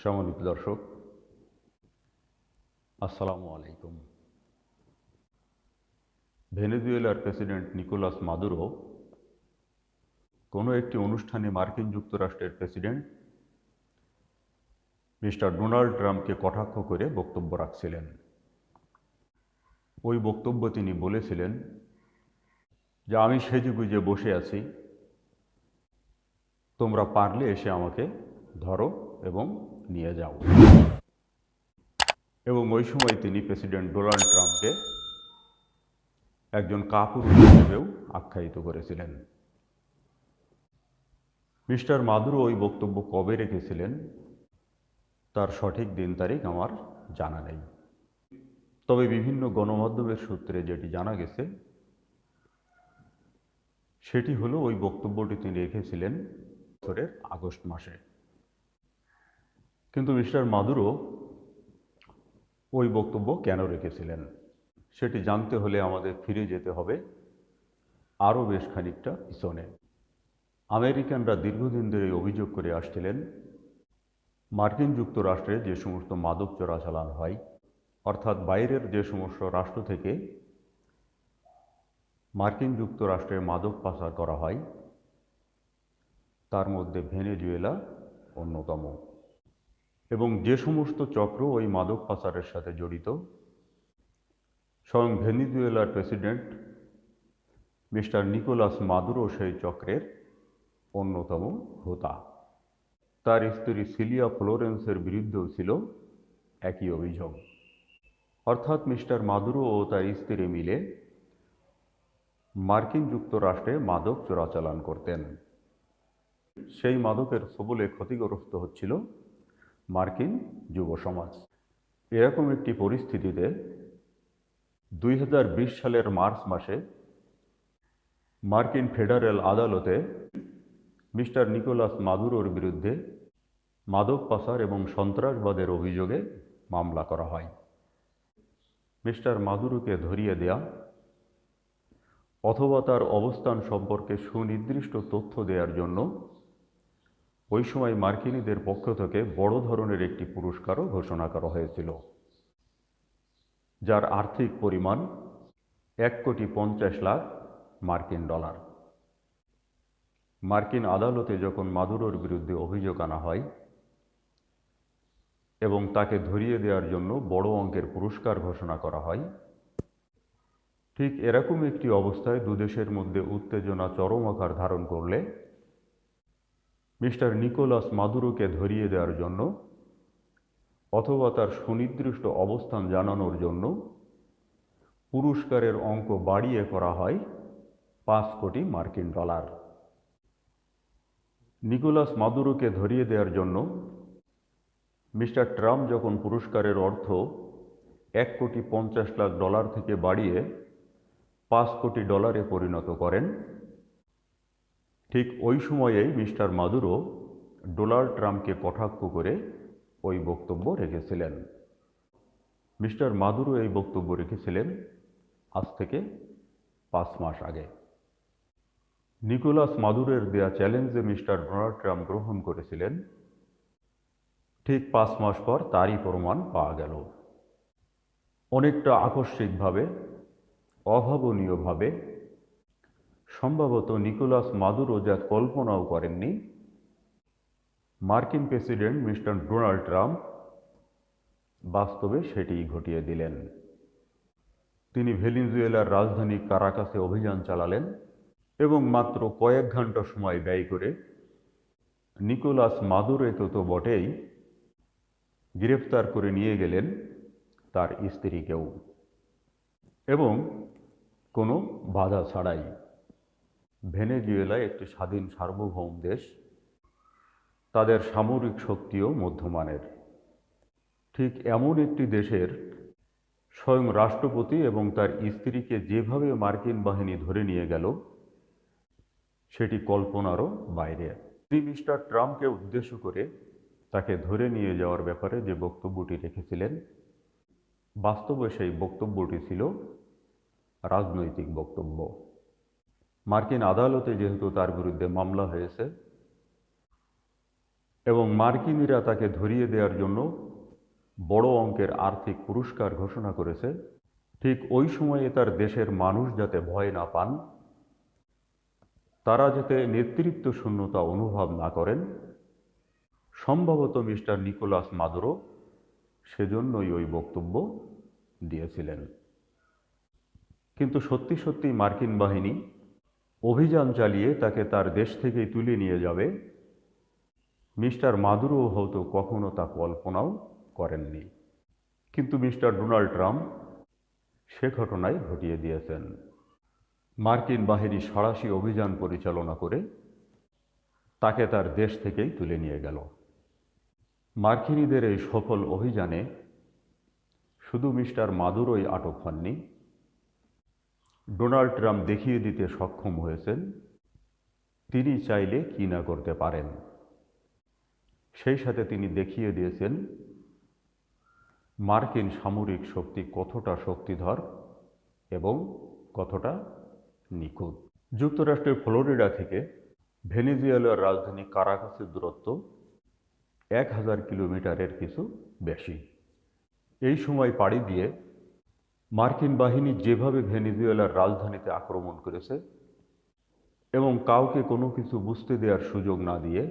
সম্মানিত দর্শক, আসসালামু আলাইকুম। ভেনেজুয়েলার প্রেসিডেন্ট নিকোলাস মাদুরো কোনো একটি অনুষ্ঠানে মার্কিন যুক্তরাষ্ট্রের প্রেসিডেন্ট মিস্টার ডোনাল্ড ট্রাম্পকে কটাক্ষ করে বক্তব্য রাখছিলেন। ওই বক্তব্য তিনি বলেছিলেন যে আমি সেজেগুজে বসে আছি, তোমরা পারলে এসে আমাকে ধরো এবং নিয়ে যাও। এবং ওই সময় তিনি প্রেসিডেন্ট ডোনাল্ড ট্রাম্পকে একজন কাপুরুষ হিসেবেও আখ্যায়িত করেছিলেন। মিস্টার মাদুরো ওই বক্তব্য কবে রেখেছিলেন তার সঠিক দিন তারিখ আমার জানা নেই, তবে বিভিন্ন গণমাধ্যমের সূত্রে যেটি জানা গেছে সেটি হলো ওই বক্তব্যটি তিনি রেখেছিলেন বছরের আগস্ট মাসে। কিন্তু মিস্টার মাদুরো ওই বক্তব্য কেন রেখেছিলেন সেটি জানতে হলে আমাদের ফিরে যেতে হবে আরও বেশ খানিকটা পিছনে। আমেরিকানরা দীর্ঘদিন ধরে অভিযোগ করে আসছিলেন মার্কিন যুক্তরাষ্ট্রে যে সমস্ত মাদক চোরাচালান হয়, অর্থাৎ বাইরের যে সমস্ত রাষ্ট্র থেকে মার্কিন যুক্তরাষ্ট্রে মাদক পাচার করা হয় তার মধ্যে ভেনেজুয়েলা অন্যতম, এবং যে সমস্ত চক্র ওই মাদক পাচারের সাথে জড়িত স্বয়ং ভেনেজুয়েলার প্রেসিডেন্ট মিস্টার নিকোলাস মাদুরো সেই চক্রের অন্যতম হোতা। তার স্ত্রী সিলিয়া ফ্লোরেন্সের বিরুদ্ধেও ছিল একই অভিযোগ, অর্থাৎ মিস্টার মাদুরো ও তার স্ত্রী মিলে মার্কিন যুক্তরাষ্ট্রে মাদক চোরাচালান করতেন। সেই মাদকের ছোবলে ক্ষতিগ্রস্ত হচ্ছিল মার্কিন যুব সমাজ। এরকম একটি পরিস্থিতিতে 2020 সালের মার্চ মাসে মার্কিন ফেডারেল আদালতে মিস্টার নিকোলাস মাদুরোর বিরুদ্ধে মাদক পাচার এবং সন্ত্রাসবাদের অভিযোগে মামলা করা হয়। মিস্টার মাদুরোকে ধরিয়ে দেয়া অথবা তার অবস্থান সম্পর্কে সুনির্দিষ্ট তথ্য দেওয়ার জন্য ওই সময় মার্কিনীদের পক্ষ থেকে বড় ধরনের একটি পুরস্কারও ঘোষণা করা হয়েছিল, যার আর্থিক পরিমাণ 1,50,00,000 মার্কিন ডলার। মার্কিন আদালতে যখন মাদুরোর বিরুদ্ধে অভিযোগ আনা হয় এবং তাকে ধরিয়ে দেওয়ার জন্য বড় অঙ্কের পুরস্কার ঘোষণা করা হয়, ঠিক এরকম একটি অবস্থায় দুদেশের মধ্যে উত্তেজনা চরম আকার ধারণ করলে মিস্টার নিকোলাস মাদুরোকে ধরিয়ে দেওয়ার জন্য অথবা তার সুনির্দিষ্ট অবস্থান জানানোর জন্য পুরস্কারের অঙ্ক বাড়িয়ে করা হয় 5 কোটি মার্কিন ডলার। নিকোলাস মাদুরোকে ধরিয়ে দেওয়ার জন্য মিস্টার ট্রাম্প যখন পুরস্কারের অর্থ 1,50,00,000 ডলার থেকে বাড়িয়ে 5 কোটি ডলারে পরিণত করেন, ঠিক ওই সময়েই মিস্টার মাদুরো ডোনাল্ড ট্রাম্পকে কটাক্ষ করে ওই বক্তব্য রেখেছিলেন। মিস্টার মাদুরো এই বক্তব্য রেখেছিলেন আজ থেকে 5 মাস আগে। নিকোলাস মাদুরোর দেয়া চ্যালেঞ্জে মিস্টার ডোনাল্ড ট্রাম্প গ্রহণ করেছিলেন, ঠিক 5 মাস পর তারই প্রমাণ পাওয়া গেল। অনেকটা আকস্মিকভাবে, অভাবনীয়ভাবে, সম্ভবত নিকোলাস মাদুরো যা কল্পনাও করেননি, মার্কিন প্রেসিডেন্ট মিস্টার ডোনাল্ড ট্রাম্প বাস্তবে সেটিই ঘটিয়ে দিলেন। তিনি ভেনেজুয়েলার রাজধানী কারাকাসে অভিযান চালালেন এবং মাত্র কয়েক ঘন্টা সময় ব্যয় করে নিকোলাস মাদুরোকে তো বটেই, গ্রেফতার করে নিয়ে গেলেন তার স্ত্রীকেও, এবং কোনো বাধা ছাড়াই। ভেনেজুয়েলা একটি স্বাধীন সার্বভৌম দেশ, তাদের সামরিক শক্তিও মধ্যমানের। ঠিক এমন একটি দেশের স্বয়ং রাষ্ট্রপতি এবং তার স্ত্রীকে যেভাবে মার্কিন বাহিনী ধরে নিয়ে গেল সেটি কল্পনারও বাইরে। তিনি মিস্টার ট্রাম্পকে উদ্দেশ্য করে তাকে ধরে নিয়ে যাওয়ার ব্যাপারে যে বক্তব্যটি রেখেছিলেন, বাস্তবে সেই বক্তব্যটি ছিল রাজনৈতিক বক্তব্য। মার্কিন আদালতে যেহেতু তার বিরুদ্ধে মামলা হয়েছে এবং মার্কিনিরা তাকে ধরিয়ে দেওয়ার জন্য বড় অঙ্কের আর্থিক পুরস্কার ঘোষণা করেছে। ঠিক ওই সময়ে তার দেশের মানুষ যাতে ভয় না পান, তারা যাতে নেতৃত্ব শূন্যতা অনুভব না করেন, সম্ভবত মিস্টার নিকোলাস মাদুরো সেজন্যই ওই বক্তব্য দিয়েছিলেন। কিন্তু সত্যি সত্যি মার্কিন বাহিনী অভিযান চালিয়ে তাকে তার দেশ থেকেই তুলে নিয়ে যাবে, মিস্টার মাদুরো হয়তো কখনো তা কল্পনাও করেননি। কিন্তু মিস্টার ডোনাল্ড ট্রাম্প সে ঘটনাই ঘটিয়ে দিয়েছেন। মার্কিন বাহিনী সাঁড়াশি অভিযান পরিচালনা করে তাকে তার দেশ থেকেই তুলে নিয়ে গেল। মার্কিনীদের এই সফল অভিযানে শুধু মিস্টার মাদুরোই আটক হননি, ডোনাল্ড ট্রাম্প দেখিয়ে দিতে সক্ষম হয়েছেন তিনি চাইলে কি না করতে পারেন। সেই সাথে তিনি দেখিয়ে দিয়েছেন মার্কিন সামরিক শক্তি কতটা শক্তিধর এবং কতটা নিখুঁত। যুক্তরাষ্ট্রের ফ্লোরিডা থেকে ভেনেজুয়েলার রাজধানী কারাকাসের দূরত্ব 1000 কিলোমিটারের কিছু বেশি। এই সময় পাড়ি দিয়ে মার্কিন বাহিনী যেভাবে ভেনেজুয়েলার রাজধানীতে আক্রমণ করেছে এবং কাউকে কোনো কিছু বুঝতে দেওয়ার সুযোগ না দিয়ে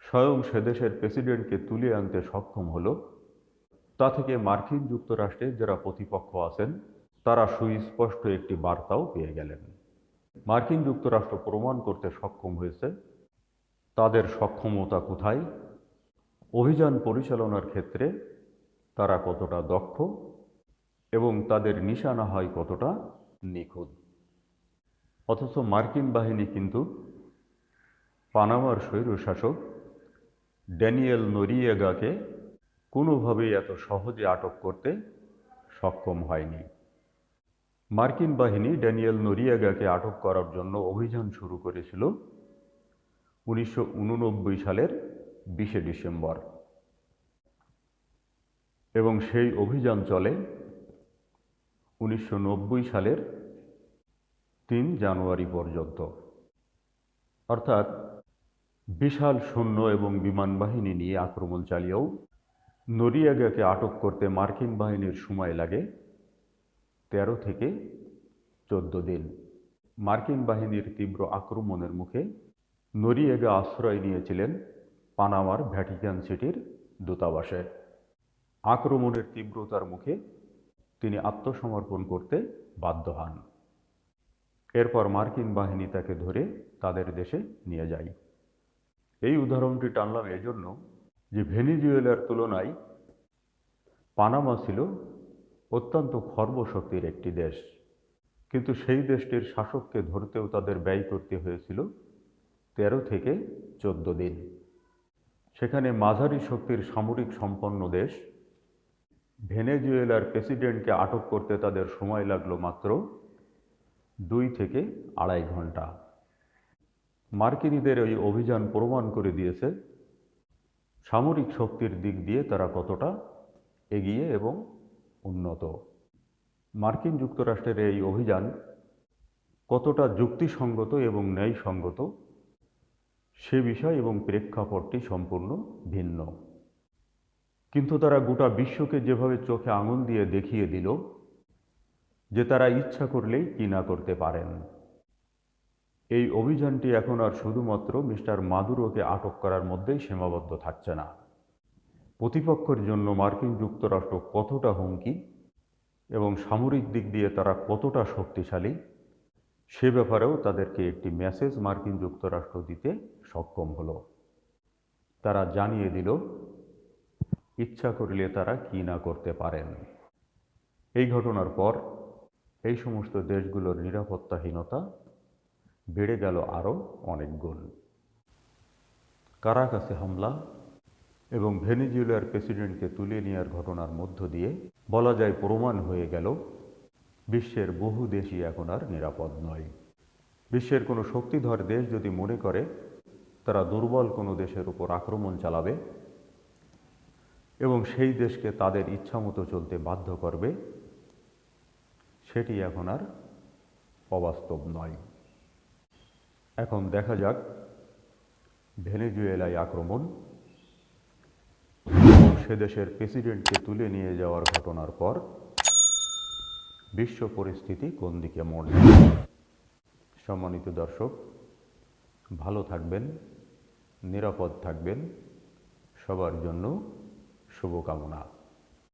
স্বয়ং সে দেশের প্রেসিডেন্টকে তুলে আনতে সক্ষম হলো, তা থেকে মার্কিন যুক্তরাষ্ট্রের যারা প্রতিপক্ষ আছেন তারা সুস্পষ্ট একটি বার্তাও পেয়ে গেলেন। মার্কিন যুক্তরাষ্ট্র প্রমাণ করতে সক্ষম হয়েছে তাদের সক্ষমতা কোথায়, অভিযান পরিচালনার ক্ষেত্রে তারা কতটা দক্ষ এবং তাদের নিশানা হয় কতটা নিখুঁত। অথচ মার্কিন বাহিনী কিন্তু পানামার স্বৈরশাসক ড্যানিয়েল নোরিয়েগাকে কোনোভাবেই এত সহজে আটক করতে সক্ষম হয়নি। মার্কিন বাহিনী ড্যানিয়েল নোরিয়েগাকে আটক করার জন্য অভিযান শুরু করেছিল 1989 সালের 20 ডিসেম্বর এবং সেই অভিযান চলে 1990 সালের 3 জানুয়ারি পর্যন্ত। অর্থাৎ বিশাল সৈন্য এবং বিমান বাহিনী নিয়ে আক্রমণ চালিয়েও নোরিয়েগাকে আটক করতে মার্কিন বাহিনীর সময় লাগে 13 থেকে 14 দিন। মার্কিন বাহিনীর তীব্র আক্রমণের মুখে নোরিয়েগা আশ্রয় নিয়েছিলেন পানামার ভ্যাটিকান সিটির দূতাবাসে। আক্রমণের তীব্রতার মুখে তিনি আত্মসমর্পণ করতে বাধ্য হন। এরপর মার্কিন বাহিনী তাকে ধরে তাদের দেশে নিয়ে যায়। এই উদাহরণটি টানলাম এজন্য যে ভেনেজুয়েলার তুলনায় পানামা ছিল অত্যন্ত খর্বশক্তির একটি দেশ, কিন্তু সেই দেশটির শাসককে ধরতেও তাদের ব্যয় করতে হয়েছিল 13 থেকে 14 দিন। সেখানে মাঝারি শক্তির সামরিক সম্পন্ন দেশ ভেনেজুয়েলার প্রেসিডেন্টকে আটক করতে তাদের সময় লাগলো মাত্র 2 থেকে 2.5 ঘন্টা। মার্কিনীদের এই অভিযান প্রমাণ করে দিয়েছে সামরিক শক্তির দিক দিয়ে তারা কতটা এগিয়ে এবং উন্নত। মার্কিন যুক্তরাষ্ট্রের এই অভিযান কতটা যুক্তিসঙ্গত এবং ন্যায়সঙ্গত সে বিষয় এবং প্রেক্ষাপটটি সম্পূর্ণ ভিন্ন। কিন্তু তারা গোটা বিশ্বকে যেভাবে চোখে আঙুল দিয়ে দেখিয়ে দিল যে তারা ইচ্ছা করলেই কি না করতে পারেন। এই অভিযানটি এখন আর শুধুমাত্র মিস্টার মাদুরোকে আটক করার মধ্যেই সীমাবদ্ধ থাকছে না। প্রতিপক্ষের জন্য মার্কিন যুক্তরাষ্ট্র কতটা হুমকি এবং সামরিক দিক দিয়ে তারা কতটা শক্তিশালী সে ব্যাপারেও তাদেরকে একটি মেসেজ মার্কিন যুক্তরাষ্ট্র দিতে সক্ষম হলো। তারা জানিয়ে দিল ইচ্ছা করলে তারা কি না করতে পারেন। এই ঘটনার পর এই সমস্ত দেশগুলোর নিরাপত্তাহীনতা বেড়ে গেল আরও অনেক গুণ। কারাকাসে হামলা এবং ভেনেজুয়েলার প্রেসিডেন্টকে তুলে নেওয়ার ঘটনার মধ্য দিয়ে বলা যায় প্রমাণ হয়ে গেল বিশ্বের বহু দেশই এখন আর নিরাপদ নয়। বিশ্বের কোনো শক্তিধর দেশ যদি মনে করে তারা দুর্বল কোনো দেশের উপর আক্রমণ চালাবে এবং সেই দেশকে তাদের ইচ্ছামতো চলতে বাধ্য করবে, সেটি এখন আর অবাস্তব নয়। এখন দেখা যাক ভেনেজুয়েলায় আক্রমণ এবং সে দেশের প্রেসিডেন্টকে তুলে নিয়ে যাওয়ার ঘটনার পর বিশ্ব পরিস্থিতি কোন দিকে মোড় নেয়। সম্মানিত দর্শক, ভালো থাকবেন, নিরাপদ থাকবেন, সবার জন্য শুভকামনা।